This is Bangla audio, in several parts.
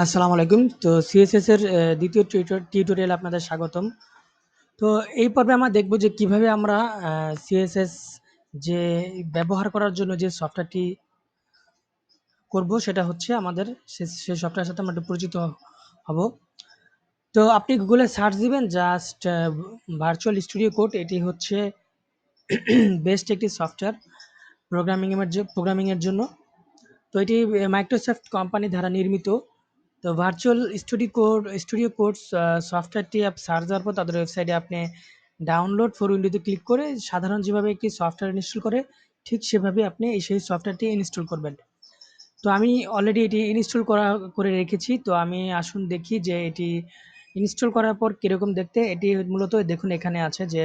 আসসালামু আলাইকুম। তো সিএসএস এর ২য় টিউটোরিয়ালে আপনাদের স্বাগতম। তো এই পর্বে আমরা দেখব যে কিভাবে আমরা সিএসএস যে ব্যবহার করার জন্য যে সফটওয়্যারটি করব সেটা হচ্ছে আমাদের সেই সফটওয়্যারের সাথে আমরা একটু পরিচিত হব। তো আপনি গুগলে সার্চ দিবেন জাস্ট ভার্চুয়াল স্টুডিও কোড। এটি হচ্ছে বেস্ট একটি সফটওয়্যার প্রোগ্রামিং এর জন্য। তো এটি মাইক্রোসফট কোম্পানি দ্বারা নির্মিত। তো ভার্চুয়াল স্টুডিও কোডস সফটওয়্যারটি সার্চ দেওয়ার পর তাদের ওয়েবসাইটে আপনি ডাউনলোড ফর উইন্ডোতে ক্লিক করে সাধারণ যেভাবে একটি সফটওয়্যার ইনস্টল করে ঠিক সেভাবে আপনি সেই সফটওয়্যারটি ইনস্টল করবেন। তো আমি অলরেডি এটি ইনস্টল করে রেখেছি। তো আমি আসুন দেখি যে এটি ইনস্টল করার পর কীরকম দেখতে। এটি মূলত দেখুন এখানে আছে যে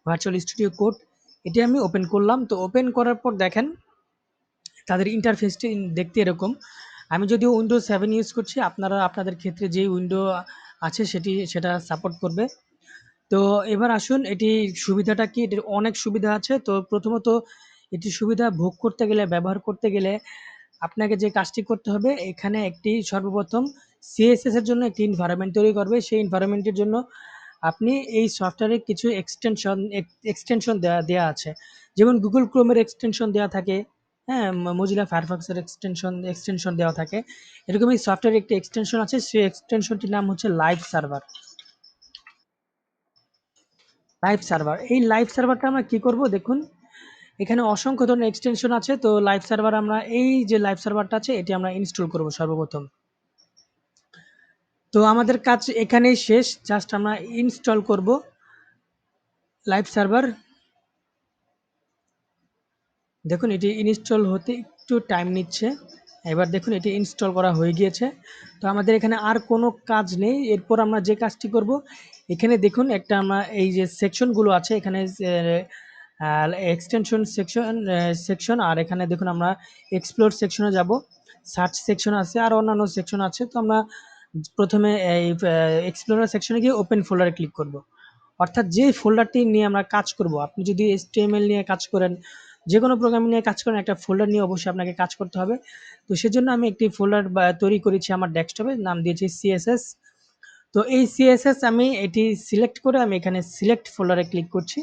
ভার্চুয়াল স্টুডিও কোড। এটি আমি ওপেন করলাম। তো ওপেন করার পর দেখেন তাদের ইন্টারফেসটি দেখতে এরকম। আমি যদিও উইন্ডোজ 7 ইউজ করছি, আপনারা আপনাদের ক্ষেত্রে যেই উইন্ডো আছে সেটা সাপোর্ট করবে। তো এবার আসুন এটির সুবিধাটা কি? এটির অনেক সুবিধা আছে। তো প্রথমত এটির সুবিধা ভোগ করতে গেলে, ব্যবহার করতে গেলে আপনাকে যে কাজটি করতে হবে, এখানে একটি সর্বপ্রথম সিএসএস এর জন্য একটি এনভায়রনমেন্ট তৈরি করবে। সেই এনভায়রনমেন্টের জন্য আপনি এই সফটওয়্যারে কিছু এক্সটেনশন দেয়া আছে। যেমন Google Chrome এর এক্সটেনশন দেয়া থাকে, হ্যাঁ? Mozilla Firefox এর এক্সটেনশন দেওয়া থাকে। এরকম এই সফটওয়্যারের একটি এক্সটেনশন আছে। সেই এক্সটেনশনটির নাম হচ্ছে লাইভ সার্ভার। Live server. এই লাইভ সার্ভারটা আমরা কি করব দেখুন, এখানে অসংখ্য ধরনের এক্সটেনশন আছে। তো লাইভ সার্ভার আমরা এই যে লাইভ সার্ভারটা আছে এটি আমরা ইনস্টল করব সর্বপ্রথম। তো আমাদের কাজ এখানেই শেষ। জাস্ট আমরা ইনস্টল করব লাইভ সার্ভার। দেখুন এটি ইনস্টল হতে একটু টাইম নিচ্ছে। এবার দেখুন এটি ইনস্টল করা হয়ে গিয়েছে। তো আমাদের এখানে আর কোনো কাজ নেই। এরপর আমরা যে কাজটি করব, এখানে দেখুন একটা আমরা এই যে সেকশনগুলো আছে এখানে এক্সটেনশন সেকশন আর এখানে দেখুন আমরা এক্সপ্লোর সেকশনে যাব। সার্চ সেকশন আছে আর অন্যান্য সেকশন আছে। তো আমরা প্রথমে এই এক্সপ্লোরার সেকশনে গিয়ে ওপেন ফোল্ডারে ক্লিক করব। অর্থাৎ যে ফোল্ডারটি নিয়ে আমরা কাজ করব, আপনি যদি HTML নিয়ে কাজ করেন, যেকোনো প্রোগ্রামিং নিয়ে কাজ করেন, একটা ফোল্ডার নিয়ে অবশ্যই আপনাকে কাজ করতে হবে। তো সেজন্য আমি একটি ফোল্ডার তৈরি করেছি আমার ডেস্কটপে, নাম দিয়েছি সিএসএস। তো এই সিএসএস আমি এটি সিলেক্ট করে আমি এখানে সিলেক্ট ফোল্ডারে ক্লিক করছি।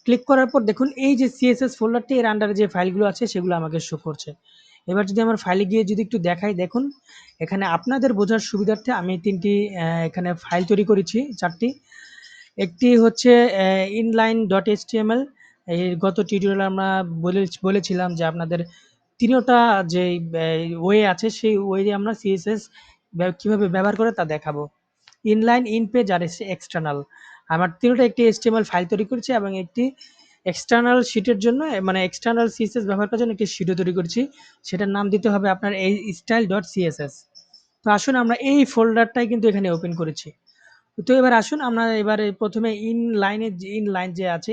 ক্লিক করার পর দেখুন এই যে সিএসএস ফোল্ডারটি এর আন্ডারে যে ফাইলগুলো আছে সেগুলো আমাকে শো করছে। এবার যদি আমার ফাইলে গিয়ে যদি একটু দেখাই, দেখুন এখানে আপনাদের বোঝার সুবিধার্থে আমি ৩ টি এখানে ফাইল তৈরি করেছি ৪ টি। একটি হচ্ছে inline.html। এর গত টিউটোরিয়ালে আমরা বলেছিলাম যে আপনাদের ৩ টা যেই ওয়ে আছে সেই ওয়ে আমরা সিএসএস কিভাবে ব্যবহার করে তা দেখাবো। ইনলাইন, ইনপেজ আর এক্সটার্নাল। আমার ৩ টা একটি HTML ফাইল তৈরি করেছি এবং একটি এক্সটার্নাল শিটের জন্য মানে এক্সটার্নাল সিএসএস ব্যবহার করার জন্য একটি শিটও তৈরি করেছি। সেটার নাম দিতে হবে আপনার এই style.css। তো আসুন আমরা এই ফোল্ডারটাই কিন্তু এখানে ওপেন করেছি। তো এবার আসুন আমরা এবারে প্রথমে ইনলাইন যে আছে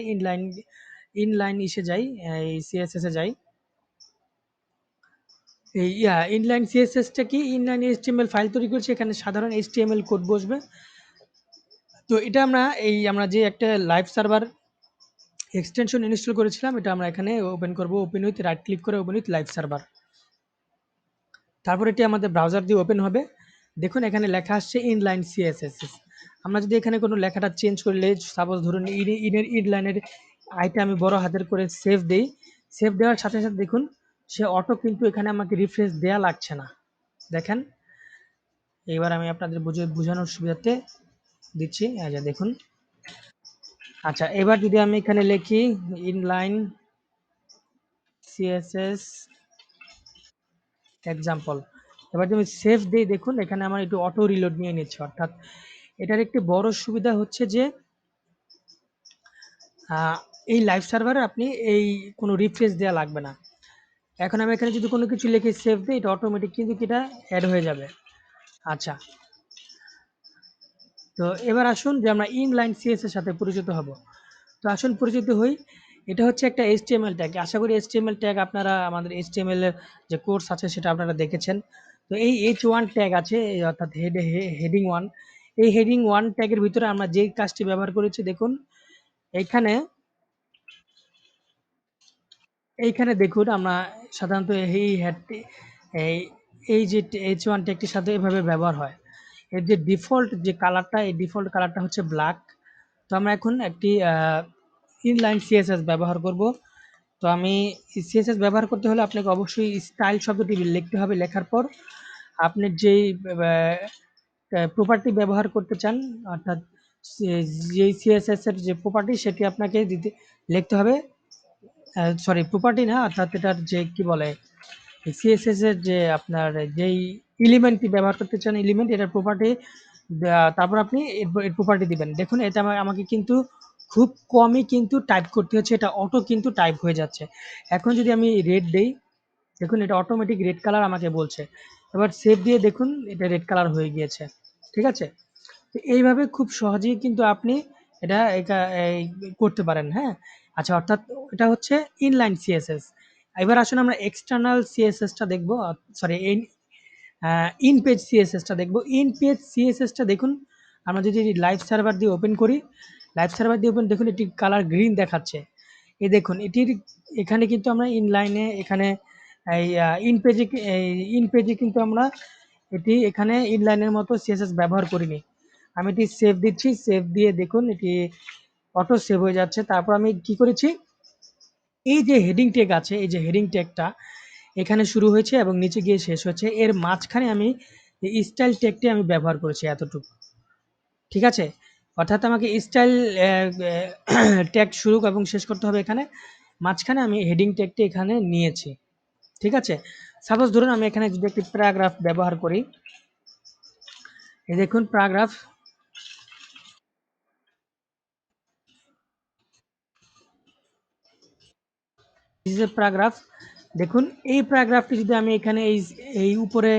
ইনলাইন ইসে যাই, এই সিএসএস এ যাই। এই ইনলাইন সিএসএস টা কি? ইনলাইন এইচটিএমএল ফাইল তৈরি করেছি, এখানে সাধারণ এইচটিএমএল কোড বসবে। তো এটা আমরা যে একটা লাইভ সার্ভার এক্সটেনশন ইনস্টল করেছিলাম, এটা আমরা এখানে ওপেন করব। ওপেন উইথ রাইট ক্লিক করে ওপেন উইথ লাইভ সার্ভার। তারপর এটি আমাদের ব্রাউজার দিয়ে ওপেন হবে। দেখুন এখানে লেখা আসছে ইনলাইন সিএসএস। আমরা যদি এখানে কোনো লেখাটা চেঞ্জ করলে, সাপোজ ধরুন ইনলাইনের আইটা আমি বড় হাতের করে সেভ দেই। সেভ দেওয়ার সাথে সাথে দেখুন সে অটো কিন্তু এখানে আমাকে রিফ্রেশ দেয়া লাগছে না। দেখেন, এবার আমি আপনাদের বোঝানোর সুবিধার্থে দিচ্ছি। এই যে দেখুন। আচ্ছা, এবার যদি আমি এখানে লিখি ইনলাইন সিএসএস এক্সাম্পল। এবার যদি আমি সেভ দেই, দেখুন এখানে আমার একটু অটো রিলোড নিয়ে নিচ্ছে। অর্থাৎ এটার একটি বড় সুবিধা হচ্ছে যে এই লাইভ সার্ভারে আপনি এই কোনো রিফ্রেশ দেওয়া লাগবে না। এখন আমি এখানে যদি কোনো কিছু লিখে সেভ দিই, এটা অটোমেটিক কিন্তু এটা অ্যাড হয়ে যাবে। আচ্ছা, তো এবার আসুন যে আমরা ইনলাইন সিএস এর সাথে পরিচিত হব। তো আসুন পরিচিত হই। এটা হচ্ছে একটা HTML ট্যাগ। আশা করি HTML ট্যাগ আপনারা আমাদের HTML এর যে কোর্স আছে সেটা আপনারা দেখেছেন। তো এই H1 ট্যাগ আছে, অর্থাৎ হেডিং 1। এই হেডিং 1 ট্যাগের ভিতরে আমরা যেই কাজটি ব্যবহার করেছি দেখুন, এইখানে এইখানে দেখুন আমরা সাধারণত এই হেডটি এই এই যে H1 ট্যাগটির সাথে এভাবে ব্যবহার হয়। এর যে ডিফল্ট যে কালারটা, এই ডিফল্ট কালারটা হচ্ছে ব্ল্যাক। তো আমরা এখন একটি ইনলাইন সিএসএস ব্যবহার করব। তো আমি সিএসএস ব্যবহার করতে হলে আপনাকে অবশ্যই স্টাইল শব্দটি লিখতে হবে। লেখার পর আপনি যেই প্রপার্টি ব্যবহার করতে চান, অর্থাৎ যেই সিএসএস এর যে প্রপার্টি সেটি আপনাকে লিখতে হবে। সরি, প্রপার্টি না, অর্থাৎ এটার যে কি বলে, সিএসএস এর যে আপনার যেই এলিমেন্টটি ব্যবহার করতে চান, এলিমেন্ট এটার প্রপার্টি, তারপর আপনি এর প্রপার্টি দিবেন। দেখুন এটা আমাকে কিন্তু খুব কমই কিন্তু টাইপ করতে হচ্ছে, এটা অটো কিন্তু টাইপ হয়ে যাচ্ছে। এখন যদি আমি রেড দেই, দেখুন এটা অটোমেটিক রেড কালার আমাকে বলছে। এবার সেভ দিয়ে দেখুন এটা রেড কালার হয়ে গিয়েছে। ঠিক আছে? তো এইভাবে খুব সহজেই কিন্তু আপনি এটা এই করতে পারেন, হ্যাঁ? আচ্ছা, অর্থাৎ এটা হচ্ছে ইনলাইন সিএসএস। এবার আসুন আমরা এক্সটার্নাল সিএসএসটা দেখব। সরি, ইন পেজ সিএসএসটা দেখব। ইন পেজ সিএসএসটা দেখুন, আমরা যদি লাইভ সার্ভার দিয়ে ওপেন করি, লাইভ সার্ভার দিয়ে ওপেন দেখুন এটি কালার গ্রিন দেখাচ্ছে। এই দেখুন এটির এখানে কিন্তু আমরা ইনলাইনে এখানে এই ইন পেজে কিন্তু আমরা এটি এখানে ইনলাইনের মতো সিএসএস ব্যবহার করিনি। আমি এটি সেভ দিচ্ছি, সেভ দিয়ে দেখুন এটি অটো সেভ হয়ে যাচ্ছে। তারপর আমি কি করেছি, এই যে হেডিং ট্যাগ আছে, এই যে হেডিং ট্যাগটা এখানে শুরু হয়েছে এবং নিচে গিয়ে শেষ হচ্ছে, এর মাঝখানে আমি এই স্টাইল ট্যাগটি আমি ব্যবহার করেছি এতটুকু। ঠিক আছে? অর্থাৎ আমাকে স্টাইল ট্যাগ শুরু এবং শেষ করতে হবে এখানে। মাঝখানে আমি হেডিং ট্যাগটি এখানে নিয়েছি। ঠিক আছে? সাপোজ ধরুন আমি এখানে যদি একটি প্যারাগ্রাফ ব্যবহার করি, এই দেখুন paragraph, this is a paragraph. দেখুন এই প্যারাগ্রাফটি যদি আমি এখানে এই উপরে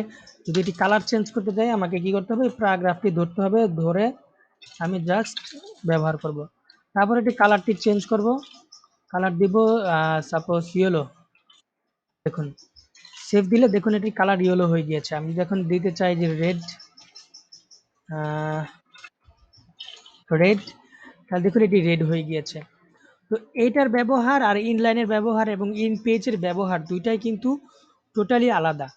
যদি এটি কালার চেঞ্জ করতে চাই, আমাকে কি করতে হবে, এই প্যারাগ্রাফটি ধরতে হবে, ধরে আমি জাস্ট ব্যবহার করব। তারপর এটি কালারটি চেঞ্জ করব, কালার দিব সাপোজ ইয়েলো। দেখুন সেভ দিলে দেখুন এটি কালার ইয়েলো হয়ে গিয়েছে। আমি যখন দিতে চাই যে রেড, রেড, তাহলে দেখুন এটি রেড হয়ে গিয়েছে। তো এইটার ব্যবহার আর ইনলাইনের ব্যবহার এবং ইন পেজের ব্যবহার দুইটাই কিন্তু টোটালি আলাদা।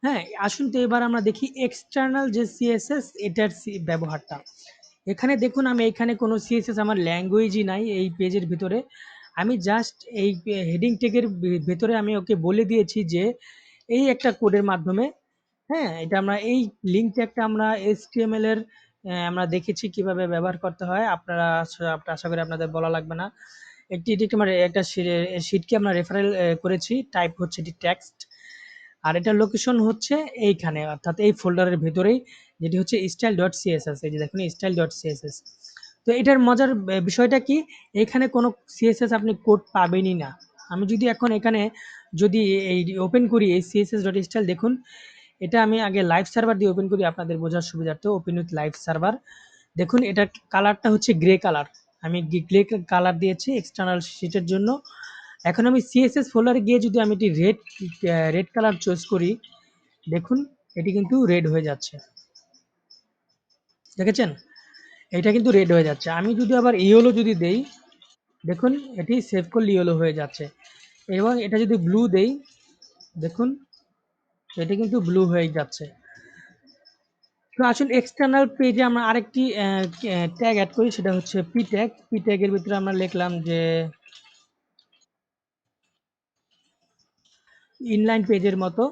হ্যাঁ, আসুন তো এবার আমরা দেখি এক্সটার্নাল যে সিএসএস এটার ব্যবহারটা। এখানে দেখুন আমি এখানে কোনো সিএসএস আমার ল্যাঙ্গুয়েজই নাই এই পেজের ভিতরে। আমি জাস্ট এই হেডিং ট্যাগের ভেতরে আমি ওকে বলে দিয়েছি যে এই একটা কোডের মাধ্যমে, হ্যাঁ, এটা আমরা এই লিঙ্ক ট্যাগটা আমরা HTML এর আমরা দেখেছি কিভাবে ব্যবহার করতে হয়। আপনারা আশা করি আপনাদের বলা লাগবে না। এটি আমার একটা শিটকে আমরা রেফারেল করেছি। টাইপ হচ্ছে এটি টেক্সট। আর এটার লোকেশন হচ্ছে এইখানে, অর্থাৎ এই ফোল্ডারের ভেতরেই, যেটি হচ্ছে style.css। এই যে দেখুন style.css। তো এটার মজার বিষয়টা কি, এখানে কোনো সিএসএস আপনি কোড পাবেনই না। আমি যদি এখন এখানে যদি এই ওপেন করি এই css.style, দেখুন এটা আমি আগে লাইভ সার্ভার দিয়ে ওপেন করি আপনাদের বোঝার সুবিধার্থে। Open with live server. দেখুন এটার কালারটা হচ্ছে গ্রে কালার। আমি গ্রে কালার দিয়েছি এক্সটার্নাল শিটের জন্য। এখন আমি সিএসএস ফোল্ডারে গিয়ে যদি আমি এটি রেড কালার চয়েস করি, দেখুন এটি কিন্তু রেড হয়ে যাচ্ছে। দেখেছেন? এটা কিন্তু রেড হয়ে যাচ্ছে। আমি যদি আবার ইয়েলো যদি দেই, দেখুন এটি সেভ করলে ইয়েলো হয়ে যাচ্ছে। এবং এটা যদি ব্লু দেই, দেখুন এটা কিন্তু ব্লু হয়ে যাচ্ছে। তো আসলে এক্সটার্নাল পেজে আমরা আরেকটি ট্যাগ অ্যাড করি, সেটা হচ্ছে পি ট্যাগ। পি ট্যাগের ভিতরে আমরা লিখলাম যে ইনলাইন পেজের মতো।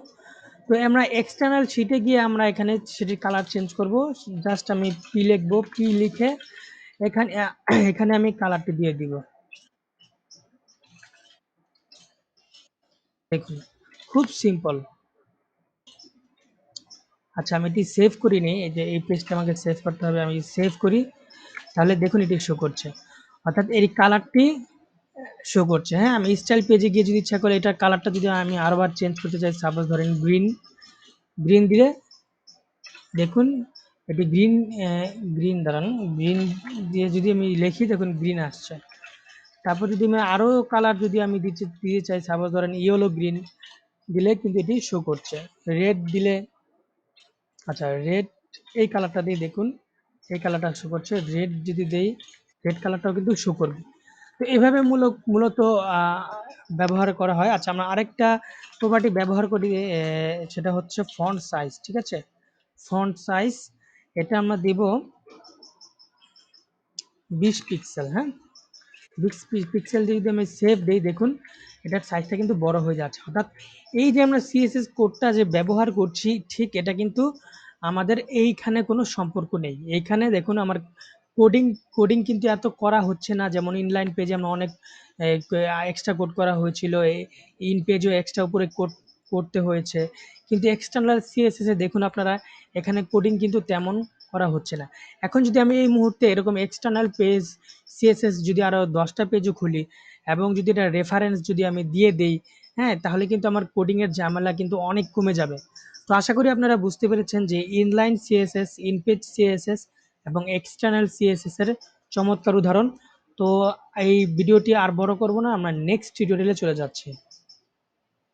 তো আমরা এক্সটার্নাল শিটে গিয়ে আমরা এখানে সেটির কালার চেঞ্জ করব। জাস্ট আমি পি লিখবো, পি লিখে এখানে এখানে আমি কালারটি দিয়ে দিব। দেখুন খুব সিম্পল। আচ্ছা, আমি এটি সেভ করিনি, এই যে এই পেজটা আমাকে সেভ করতে হবে, আমি সেভ করি, তাহলে দেখুন এটি শো করছে, অর্থাৎ এই কালারটি শো করছে। হ্যাঁ, আমি স্টাইল পেজে গিয়ে যদি ইচ্ছা করে এটার কালারটা যদি আমি আরবার চেঞ্জ করতে চাই, সাপোজ ধরেন গ্রিন, গ্রিন দিলে দেখুন এটি গ্রিন, গ্রিন দাঁড়ান, গ্রিন দিয়ে যদি আমি লিখি দেখুন গ্রিন আসছে। তারপর যদি আমি আরও কালার যদি আমি দিতে চাই, সাপোজ ধরেন ইয়েলো গ্রিন দিলে কিন্তু এটি শো করছে। রেড দিলে, আচ্ছা রেড, এই কালারটা দিয়ে দেখুন এই কালারটা শো করছে। রেড যদি দেই, রেড কালারটাও কিন্তু শো করবে। তো এভাবে মূলত ব্যবহার করা হয়। আচ্ছা, আমরা আরেকটা প্রপার্টি ব্যবহার করি, সেটা হচ্ছে ফন্ট সাইজ। ঠিক আছে? ফন্ট সাইজ এটা আমরা দিব 20 পিক্সেল, হ্যাঁ? 20 পিক্সেল দিয়ে যদি আমি সেভ দেই, দেখুন এটার সাইজটা কিন্তু বড় হয়ে যাচ্ছে। অর্থাৎ এই যে আমরা সিএসএস কোডটা যে ব্যবহার করছি, ঠিক এটা কিন্তু আমাদের এইখানে কোনো সম্পর্ক নেই। এইখানে দেখুন আমার কোডিং কোডিং কিন্তু এত করা হচ্ছে না, যেমন ইনলাইন পেজে আমরা অনেক এক্সট্রা কোড করা হয়েছিল, ইন পেজও এক্সট্রা উপরে কোড করতে হয়েছে। কিন্তু এক্সটার্নাল সিএসএস এ দেখুন আপনারা, এখানে কোডিং কিন্তু তেমন করা হচ্ছে না। এখন যদি আমি এই মুহূর্তে এরকম এক্সটার্নাল পেজ সিএসএস যদি আরও 10টা পেজও খুলি এবং যদি এটা রেফারেন্স যদি আমি দিয়ে দেই, হ্যাঁ, তাহলে কিন্তু আমার কোডিংয়ের ঝামেলা কিন্তু অনেক কমে যাবে। তো আশা করি আপনারা বুঝতে পেরেছেন যে ইনলাইন সিএসএস, ইনপেজ সিএসএস এবং এক্সটার্নাল সিএসএস এর চমৎকার উদাহরণ। তো এই ভিডিওটি আর বড় করব না, আমরা নেক্সট টিউটোরিয়ালে চলে যাচ্ছি।